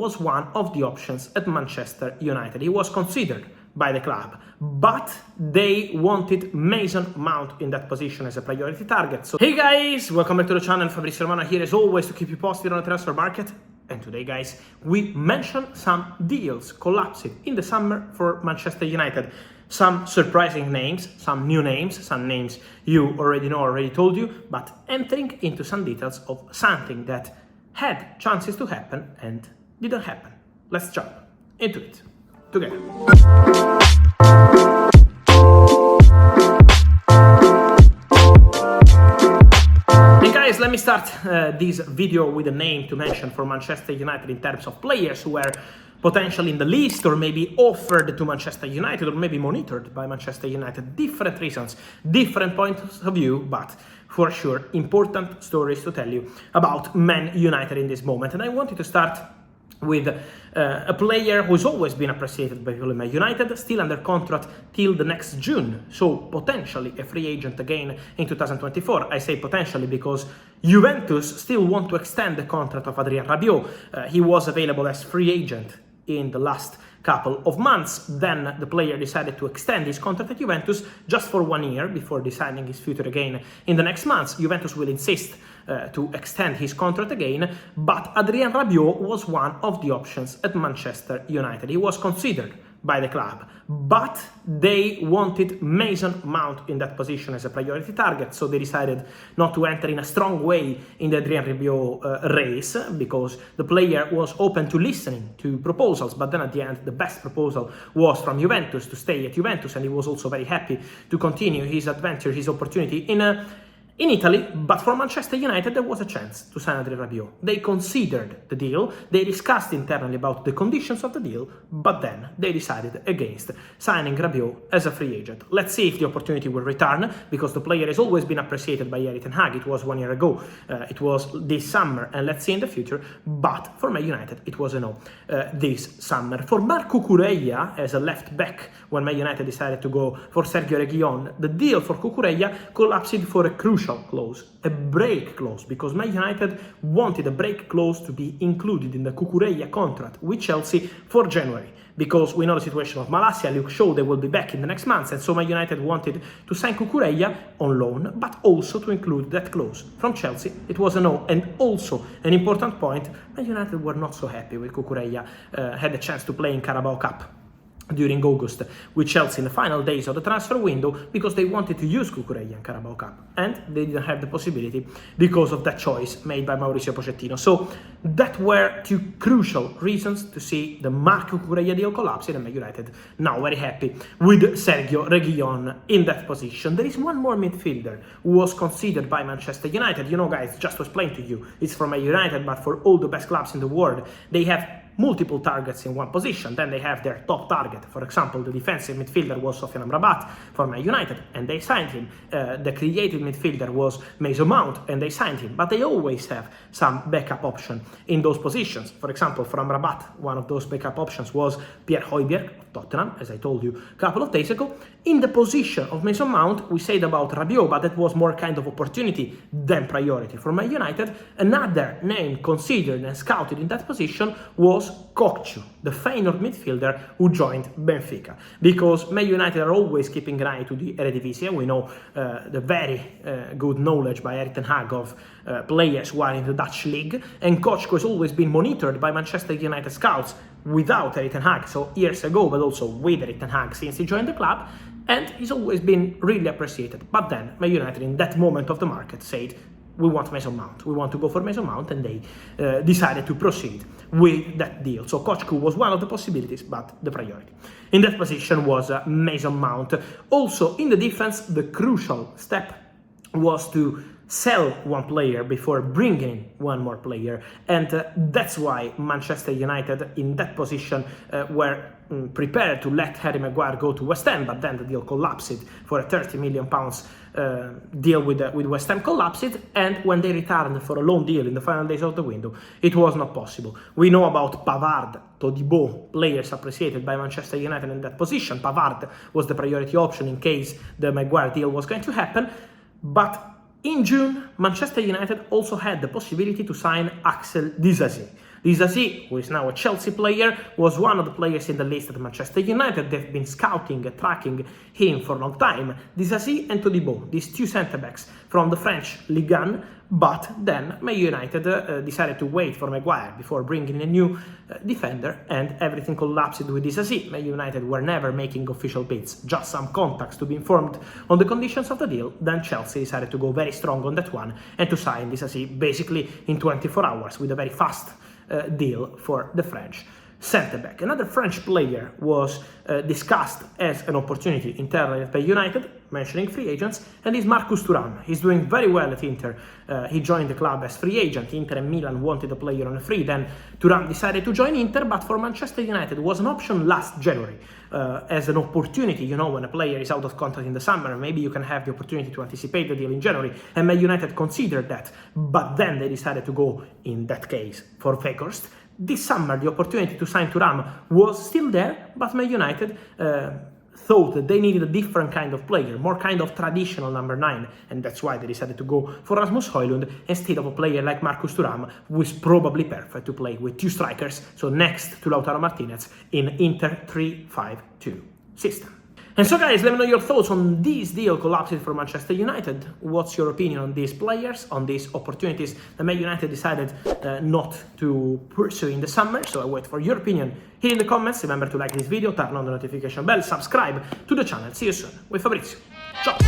was one of the options at Manchester United. He was considered by the club, but they wanted Mason Mount in that position as a priority target. So hey guys, welcome back to the channel. Fabrizio Romano here as always to keep you posted on the transfer market. And today guys, we mentioned some deals collapsing in the summer for Manchester United. Some surprising names, some new names, some names you already know, already told you, but entering into some details of something that had chances to happen and didn't happen. Let's jump into it together. Hey guys, let me start this video with a name to mention for Manchester United in terms of players who were potentially in the list or maybe offered to Manchester United or maybe monitored by Manchester United. Different reasons, different points of view, but for sure important stories to tell you about Man United in this moment. And I wanted to start with a player who's always been appreciated by people in Man United, still under contract till the next June, so potentially a free agent again in 2024. I say potentially because Juventus still want to extend the contract of Adrien Rabiot. He was available as free agent in the last couple of months. Then the player decided to extend his contract at Juventus just for 1 year before deciding his future again in the next months. Juventus will insist to extend his contract again, but Adrien Rabiot was one of the options at Manchester United. He was considered by the club, but they wanted Mason Mount in that position as a priority target, so they decided not to enter in a strong way in the Adrien Rabiot race, because the player was open to listening to proposals, but then at the end the best proposal was from Juventus to stay at Juventus, and he was also very happy to continue his adventure, his opportunity in Italy. But for Manchester United there was a chance to sign Adrien Rabiot. They considered the deal, they discussed internally about the conditions of the deal, but then they decided against signing Rabiot as a free agent. Let's see if the opportunity will return, because the player has always been appreciated by Erik ten Hag. It was 1 year ago, it was this summer, and let's see in the future. But for Man United it was a no this summer. For Marco Cucurella as a left back, when Man United decided to go for Sergio Reguilón, the deal for Cucurella collapsed for a crucial clause, a break clause, because Man United wanted a break clause to be included in the Cucurella contract with Chelsea for January, because we know the situation of Malacia, Luke Shaw, they will be back in the next months, and so Man United wanted to sign Cucurella on loan, but also to include that clause. From Chelsea, it was a no. And also, an important point, Man United were not so happy with Cucurella, had a chance to play in Carabao Cup during August with Chelsea in the final days of the transfer window, because they wanted to use Cucurella in Carabao Cup, and they didn't have the possibility because of that choice made by Mauricio Pochettino. So that were two crucial reasons to see the Marco Cucurella deal collapse, and Man United now very happy with Sergio Reguilón in that position. There is one more midfielder who was considered by Manchester United. You know guys, just to explain to you, it's from Man United, but for all the best clubs in the world, they have multiple targets in one position. Then they have their top target. For example, the defensive midfielder was Sofiane Amrabat for Man United, and they signed him. The creative midfielder was Mason Mount, and they signed him. But they always have some backup option in those positions. For example, for Amrabat, one of those backup options was Pierre Højbjerg of Tottenham, as I told you a couple of days ago. In the position of Mason Mount, we said about Rabiot, but that was more kind of opportunity than priority for Man United. Another name considered and scouted in that position was Kokchu, the Feyenoord midfielder who joined Benfica, because Man United are always keeping an eye to the Eredivisie. We know the very good knowledge by Erik ten Hag of players who are in the Dutch league, and Kokchu has always been monitored by Manchester United scouts without Erik ten Hag, so years ago, but also with Erik ten Hag since he joined the club, and he's always been really appreciated. But then Man United in that moment of the market said, we want Mason Mount, we want to go for Mason Mount, and they decided to proceed with that deal. So Kokchu was one of the possibilities, but the priority in that position was Mason Mount. Also in the defense, the crucial step was to sell one player before bringing in one more player, and that's why Manchester United in that position were prepared to let Harry Maguire go to West Ham, but then the deal collapsed for a £30 million deal with West Ham collapsed, and when they returned for a loan deal in the final days of the window, it was not possible. We know about Pavard, Todibo, players appreciated by Manchester United in that position. Pavard was the priority option in case the Maguire deal was going to happen, but in June, Manchester United also had the possibility to sign Axel Disasi, Disasi, who is now a Chelsea player, was one of the players in the list at Manchester United. They've been scouting, tracking him for a long time. Disasi and Todibo, these two centre-backs from the French Ligue 1, but then Man United decided to wait for Maguire before bringing a new defender, and everything collapsed with Disasi. Man United were never making official bids, just some contacts to be informed on the conditions of the deal. Then Chelsea decided to go very strong on that one and to sign Disasi basically in 24 hours with a very fast deal for the French centre-back. Another French player was discussed as an opportunity internally at United, mentioning free agents, and is Marcus Thuram. He's doing very well at Inter. He joined the club as free agent. Inter and Milan wanted a player on a free. Then Thuram decided to join Inter, but for Manchester United was an option last January as an opportunity. You know, when a player is out of contract in the summer, maybe you can have the opportunity to anticipate the deal in January, and Man United considered that, but then they decided to go, in that case, for Weghorst. This summer, the opportunity to sign Thuram was still there, but Man United thought that they needed a different kind of player, more kind of traditional number 9, and that's why they decided to go for Rasmus Højlund instead of a player like Marcus Thuram, who is probably perfect to play with two strikers, so next to Lautaro Martinez in Inter 3-5-2 system. And so guys, let me know your thoughts on this deal collapsing for Manchester United. What's your opinion on these players, on these opportunities that Man United decided not to pursue in the summer? So I wait for your opinion here in the comments. Remember to like this video, turn on the notification bell, subscribe to the channel. See you soon with Fabrizio. Ciao!